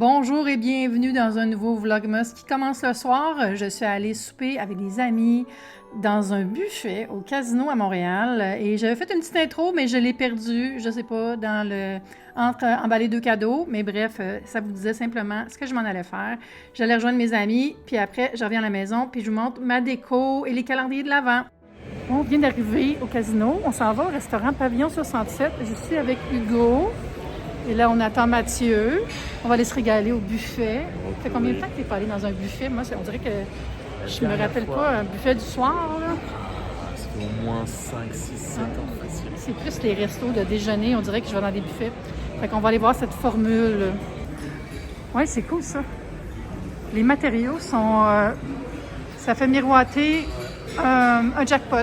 Bonjour et bienvenue dans un nouveau Vlogmas qui commence le soir. Je suis allée souper avec des amis dans un buffet au Casino à Montréal et j'avais fait une petite intro mais je l'ai perdue, je sais pas, dans le entre emballer deux cadeaux, mais bref, ça vous disait simplement ce que je m'en allais faire. J'allais rejoindre mes amis, puis après je reviens à la maison puis je vous montre ma déco et les calendriers de l'Avent. On vient d'arriver au casino, on s'en va au restaurant Pavillon 67. Je suis avec Hugo. Et là, on attend Mathieu. On va aller se régaler au buffet. Ça fait combien de temps que tu n'es pas allé dans un buffet? Moi, on dirait que je me rappelle pas un buffet du soir. Là. Ça fait au moins 5, 6, 7 ans facile. C'est plus les restos de déjeuner. On dirait que je vais dans des buffets. Fait qu'on va aller voir cette formule. Oui, c'est cool ça. Les matériaux sont... ça fait miroiter un jackpot.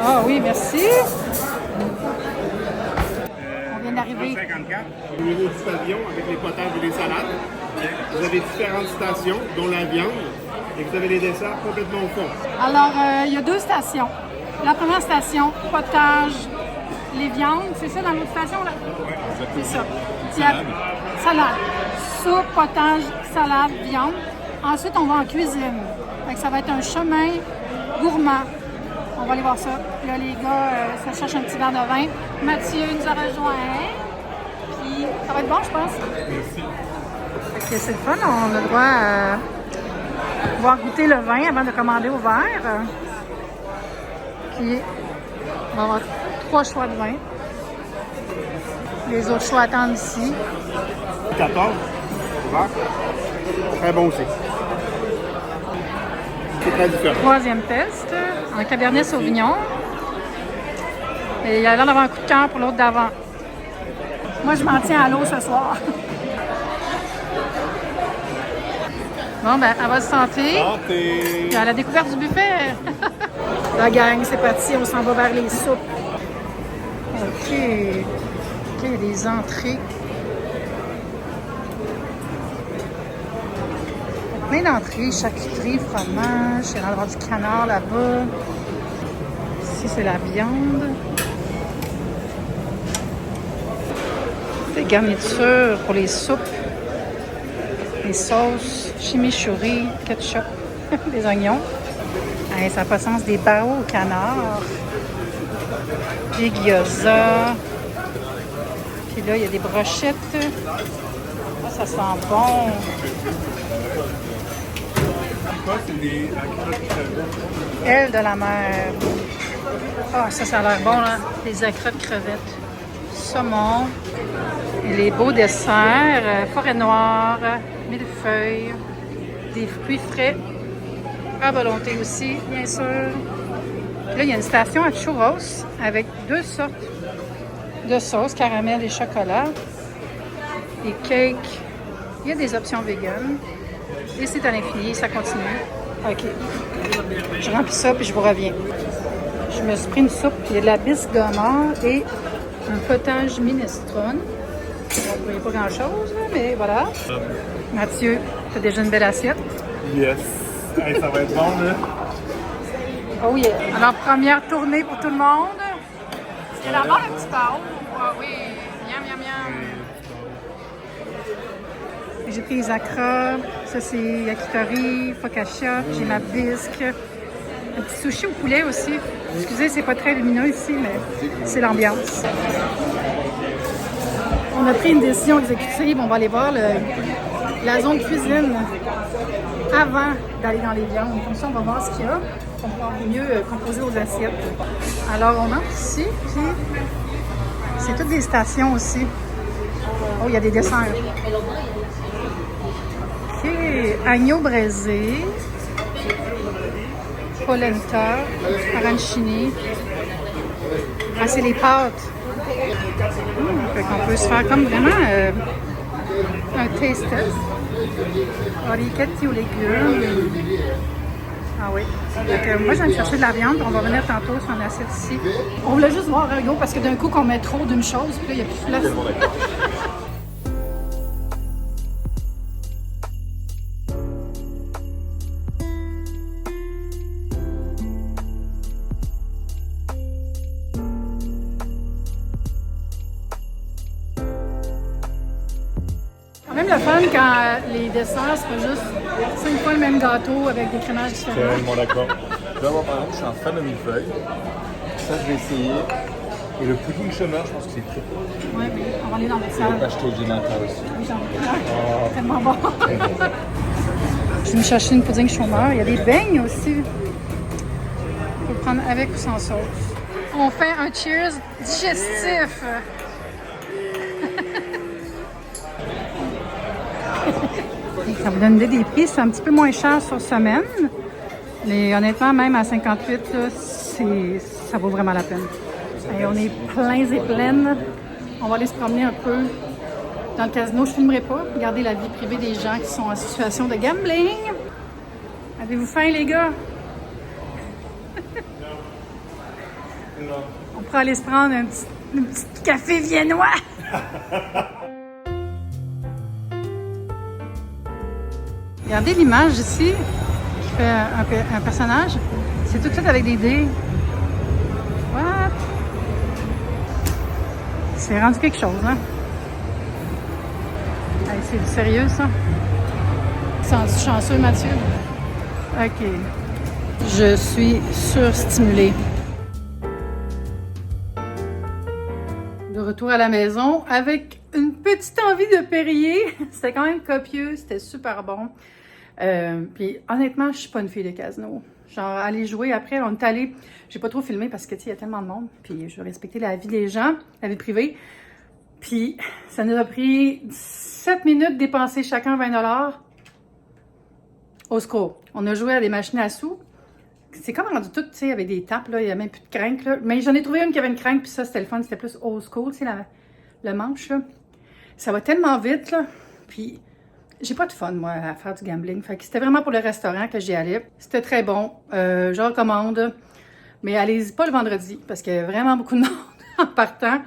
Ah oui, merci. On vient d'arriver. 54, au niveau du pavillon avec les potages et les salades. Vous avez différentes stations, dont la viande, et vous avez les desserts complètement au fond. Alors, il y a deux stations. La première station, potage, les viandes, c'est ça dans l'autre station? Là? Oui, C'est ça. Salade. Salade. Soupe, potage, salade, viande. Ensuite, on va en cuisine. Fait que ça va être un chemin gourmand. On va aller voir ça. Puis là, les gars, ça cherche un petit verre de vin. Mathieu nous a rejoint. Puis ça va être bon, je pense. Merci. Fait que c'est le fun. On a le droit à pouvoir goûter le vin avant de commander au verre. Puis on va avoir 3 choix de vin. Les autres choix attendent ici. 14, ouvert. Très bon aussi. C'est très différent. Troisième test, un Cabernet Sauvignon. Et il a l'air d'avoir un coup de cœur pour l'autre d'avant. Moi, je m'en tiens à l'eau ce soir. Bon, ben, à votre santé. Santé! Puis à la découverte du buffet. La gang, c'est parti, on s'en va vers les soupes. OK. OK, il y a des entrées. Plein d'entrées, charcuterie, fromage. Il y a l'endroit du canard là-bas. Ici, c'est la viande. Des garnitures pour les soupes. Les sauces, chimichurri, ketchup, des oignons. Hey, ça n'a pas de sens, des barreaux au canard. Des gyoza. Puis là, il y a des brochettes. Ah, ça sent bon. C'est des Ailes de la mer. Ah, ça a l'air bon, là. Des accras de crevettes. Saumon. Et les beaux desserts. Forêt noire. Millefeuille. Des fruits frais. À volonté aussi, bien sûr. Là, il y a une station à churros avec 2 sortes de sauces, caramel et chocolat. Des cakes. Il y a des options véganes. Et c'est à l'infini, ça continue. OK. Je remplis ça, puis je vous reviens. Je me suis pris une soupe, il y a de la bisque d'honneur et un potage minestrone. Bon, il n'y a pas grand-chose, là, mais voilà. Mathieu, tu as déjà une belle assiette. Yes! Hey, ça va être bon, là! Oh yeah! Alors, première tournée pour tout le monde. C'est d'abord le petit pao. Ah oui, miam, miam, miam. J'ai pris les akras, ça c'est yakitori, focaccia, j'ai ma bisque, un petit sushi au poulet aussi. Excusez, c'est pas très lumineux ici, mais c'est l'ambiance. On a pris une décision exécutive, on va aller voir la zone cuisine avant d'aller dans les viandes. Comme ça, on va voir ce qu'il y a pour pouvoir mieux composer aux assiettes. Alors, on entre ici, puis c'est toutes des stations aussi. Oh, il y a des desserts. OK, agneau braisé, polenta, arancini. Ah, c'est les pâtes. Fait qu'on peut se faire comme vraiment un taste test. Riquetti aux légumes. Ah oui. Donc, moi, je viens de chercher de la viande. On va venir tantôt sur une assiette ici. On voulait juste voir Hugo parce que d'un coup, qu'on met trop d'une chose, puis là, il n'y a plus de place. même le fun quand les desserts, c'est pas juste 5 fois le même gâteau avec des crémages différents. Tellement d'accord. Tu vas voir, par exemple, je suis un fan de millefeuille. Ça, je vais essayer. Et le pudding chômeur, je pense que c'est très bon. Ouais, mais on va aller dans le Et salle. le pâté au gelato aussi. Oui, j'en ai plein. Tellement bon. Je vais me chercher une pudding chômeur. Il y a des beignes aussi. On peut prendre avec ou sans sauce. On fait un cheers digestif. Ça vous donne des prix. C'est un petit peu moins cher sur semaine. Mais honnêtement, même à 58, là, ça vaut vraiment la peine. Et on est pleins et pleines. On va aller se promener un peu dans le casino. Je ne filmerai pas. Regardez la vie privée des gens qui sont en situation de gambling. Avez-vous faim, les gars? On pourrait aller se prendre un petit café viennois. Regardez l'image ici qui fait un personnage. C'est tout de suite avec des dés. What? C'est rendu quelque chose, hein? Hey, c'est sérieux, ça? Sens-tu chanceux, Mathieu? OK. Je suis surstimulée. De retour à la maison avec une petite envie de Perrier. C'était quand même copieux, c'était super bon. Puis honnêtement, je suis pas une fille de casino. Genre, aller jouer après, on est allé. J'ai pas trop filmé parce que, tu sais, il y a tellement de monde. Puis je veux respecter la vie des gens, la vie privée. Puis ça nous a pris 7 minutes de dépenser chacun 20 $. Au secours. On a joué à des machines à sous. C'est comme rendu tout, tu sais, avec des tapes, là. Il n'y a même plus de crank, là. Mais j'en ai trouvé une qui avait une crank, puis ça, c'était le fun. C'était plus old school, tu sais, le manche, là. Ça va tellement vite, là. Puis j'ai pas de fun, moi, à faire du gambling. Fait que c'était vraiment pour le restaurant que j'y allais. C'était très bon. Je recommande. Mais allez-y pas le vendredi, parce qu'il y a vraiment beaucoup de monde en partant.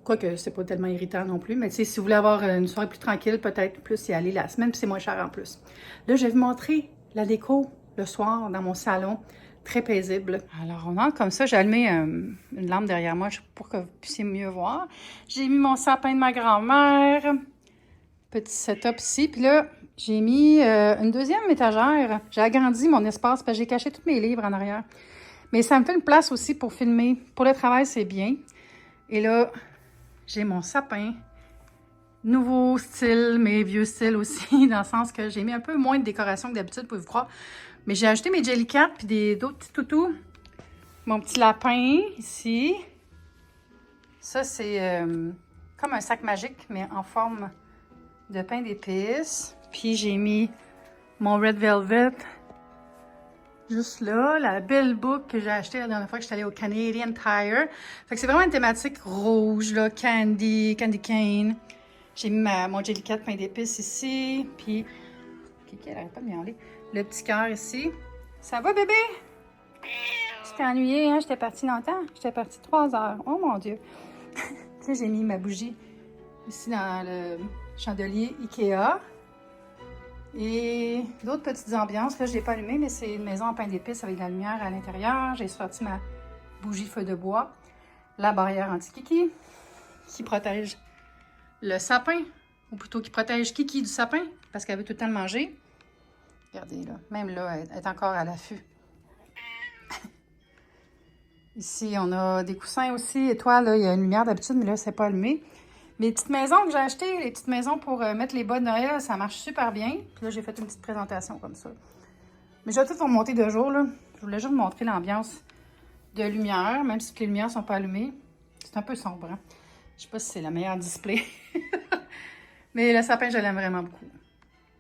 Quoique c'est pas tellement irritant non plus. Mais tu sais, si vous voulez avoir une soirée plus tranquille, peut-être plus y aller la semaine, puis c'est moins cher en plus. Là, je vais vous montrer la déco le soir dans mon salon. Très paisible. Alors, on entre comme ça. J'ai allumé une lampe derrière moi pour que vous puissiez mieux voir. J'ai mis mon sapin de ma grand-mère. Petit setup ici. Puis là, j'ai mis une deuxième étagère. J'ai agrandi mon espace parce que j'ai caché tous mes livres en arrière. Mais ça me fait une place aussi pour filmer. Pour le travail, c'est bien. Et là, j'ai mon sapin. Nouveau style, mais vieux style aussi, dans le sens que j'ai mis un peu moins de décoration que d'habitude, pour vous croire. Mais j'ai ajouté mes jellycats puis d'autres petits toutous. Mon petit lapin ici. Ça, c'est comme un sac magique, mais en forme de pain d'épices. Puis j'ai mis mon Red Velvet juste là. La belle boucle que j'ai achetée la dernière fois que je suis allée au Canadian Tire. Fait que c'est vraiment une thématique rouge, là, candy cane. J'ai mis mon jellycat pain d'épices ici. Puis, Kiki, elle arrête pas de miauler. Le petit cœur ici. Ça va, bébé? Tu t'es ennuyée, hein? J'étais partie longtemps. J'étais partie 3 heures. Oh mon Dieu! Tu sais, j'ai mis ma bougie ici dans le chandelier Ikea. Et d'autres petites ambiances. Là, je ne l'ai pas allumé, mais c'est une maison en pain d'épices avec de la lumière à l'intérieur. J'ai sorti ma bougie feu de bois. La barrière anti-Kiki qui protège le sapin. Ou plutôt qui protège Kiki du sapin parce qu'elle veut tout le temps le manger. Regardez, là. Même là, elle est encore à l'affût. Ici, on a des coussins aussi. Et toi, là, il y a une lumière d'habitude, mais là, c'est pas allumé. Les petites maisons que j'ai achetées, les petites maisons pour mettre les bas de Noël, ça marche super bien. Puis là, j'ai fait une petite présentation comme ça. Mais je vais tout vous remonter de jour, là. Je voulais juste vous montrer l'ambiance de lumière, même si toutes les lumières ne sont pas allumées. C'est un peu sombre, hein? Je sais pas si c'est la meilleure display. Mais le sapin, je l'aime vraiment beaucoup.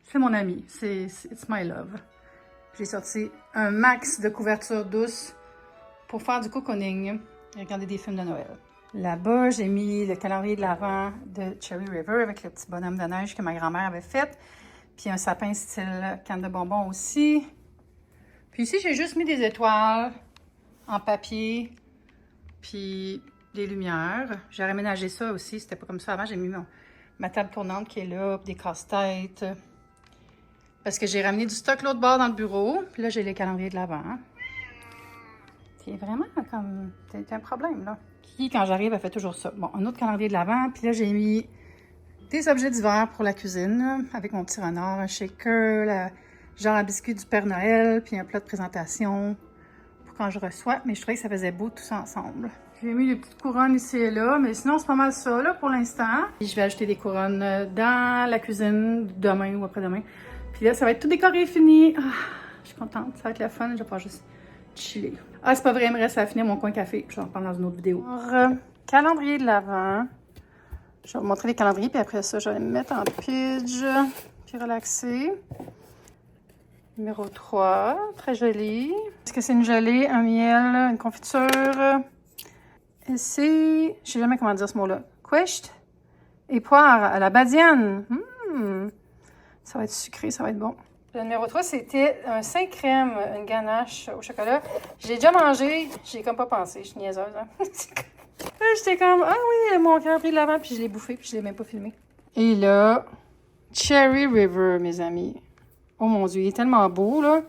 C'est mon ami. It's my love. J'ai sorti un max de couverture douce pour faire du cocooning et regarder des films de Noël. Là-bas, j'ai mis le calendrier de l'Avent de Cherry River avec le petit bonhomme de neige que ma grand-mère avait fait. Puis un sapin style canne de bonbons aussi. Puis ici, j'ai juste mis des étoiles en papier. Puis des lumières. J'ai aménagé ça aussi. C'était pas comme ça avant. J'ai mis ma table tournante qui est là, puis des casse-têtes. Parce que j'ai ramené du stock l'autre bord dans le bureau. Puis là, j'ai les calendriers de l'Avent. C'est vraiment comme... C'est un problème, là. Qui, quand j'arrive, elle fait toujours ça. Bon, un autre calendrier de l'Avent. Puis là, j'ai mis Des objets d'hiver pour la cuisine, avec mon petit renard, un shaker, genre à biscuit du Père Noël, puis un plat de présentation pour quand je reçois. Mais je trouvais que ça faisait beau tout ça ensemble. J'ai mis des petites couronnes ici et là, mais sinon c'est pas mal ça là pour l'instant. Je vais ajouter des couronnes dans la cuisine demain ou après-demain. Puis là, ça va être tout décoré et fini. Ah, je suis contente, ça va être le fun, je vais pouvoir juste chiller. Ah, c'est pas vrai, il me reste à finir mon coin café. Je vais en parler dans une autre vidéo. Alors, calendrier de l'Avent. Je vais vous montrer les calendriers, puis après ça, je vais les mettre en pidge, puis relaxer. Numéro 3, très joli. Est-ce que c'est une gelée, un miel, une confiture? Et c'est, je sais jamais comment dire ce mot-là, quiche et poire à la badiane. Ça va être sucré, ça va être bon. Le numéro 3, c'était un 5 crème, une ganache au chocolat. Je l'ai déjà mangé, j'ai comme pas pensé, je suis niaiseuse. Hein? J'étais comme, ah oui, mon calendrier de l'Avent, puis je l'ai bouffé, puis je l'ai même pas filmé. Et là, Cherry River, mes amis. Oh mon Dieu, il est tellement beau, là.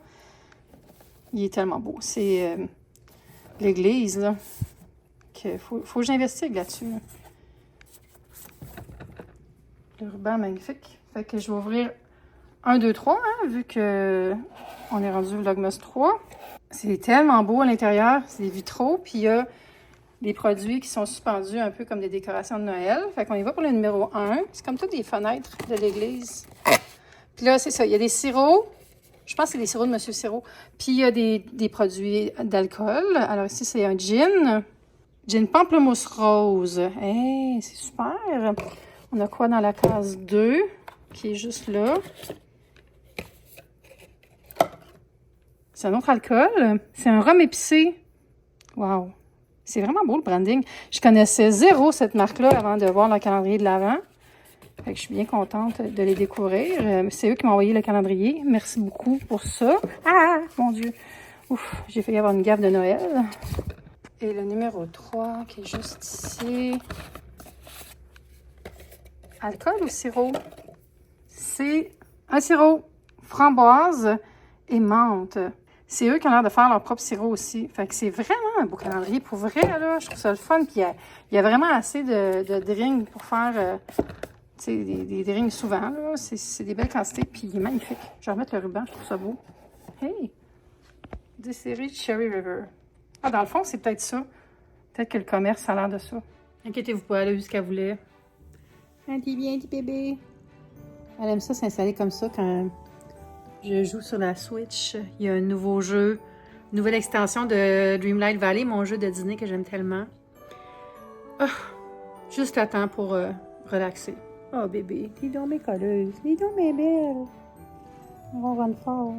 Il est tellement beau. C'est l'église, là. Faut que j'investigue là-dessus. Le ruban magnifique. Fait que je vais ouvrir 1, 2, 3, hein, vu que on est rendu Vlogmas 3. C'est tellement beau à l'intérieur. C'est des vitraux, puis il y a des produits qui sont suspendus un peu comme des décorations de Noël. Fait qu'on y va pour le numéro 1. C'est comme toutes des fenêtres de l'église. Puis là, c'est ça. Il y a des sirops. Je pense que c'est des sirops de Monsieur Sirop. Puis il y a des produits d'alcool. Alors ici, c'est un gin. Gin pamplemousse rose. Hey, c'est super. On a quoi dans la case 2 qui est juste là? C'est un autre alcool. C'est un rhum épicé. Wow. C'est vraiment beau le branding. Je connaissais zéro cette marque-là avant de voir le calendrier de l'Avent. Fait que je suis bien contente de les découvrir. C'est eux qui m'ont envoyé le calendrier. Merci beaucoup pour ça. Ah, mon Dieu. Ouf, j'ai failli avoir une gaffe de Noël. Et le numéro 3 qui est juste ici. Alcool ou sirop? C'est un sirop framboise et menthe. C'est eux qui ont l'air de faire leur propre sirop aussi. Fait que c'est vraiment un beau calendrier. Pour vrai, là, je trouve ça le fun. Puis il y a vraiment assez de drinks pour faire des drinks souvent. Là. C'est des belles quantités. Puis il est magnifique. Je vais remettre le ruban, je trouve ça beau. Hey! Des séries Cherry River. Ah, dans le fond, c'est peut-être ça. Peut-être que le commerce a l'air de ça. Inquiétez-vous pas, elle a eu ce qu'elle voulait. Un petit bien, petit bébé. Elle aime ça s'installer comme ça quand je joue sur la Switch. Il y a un nouveau jeu, une nouvelle extension de Dreamlight Valley, mon jeu de Disney que j'aime tellement. Oh, juste à temps pour relaxer. Oh bébé, t'es donc mes colleuses, t'es donc mes belles. On va rendre fort.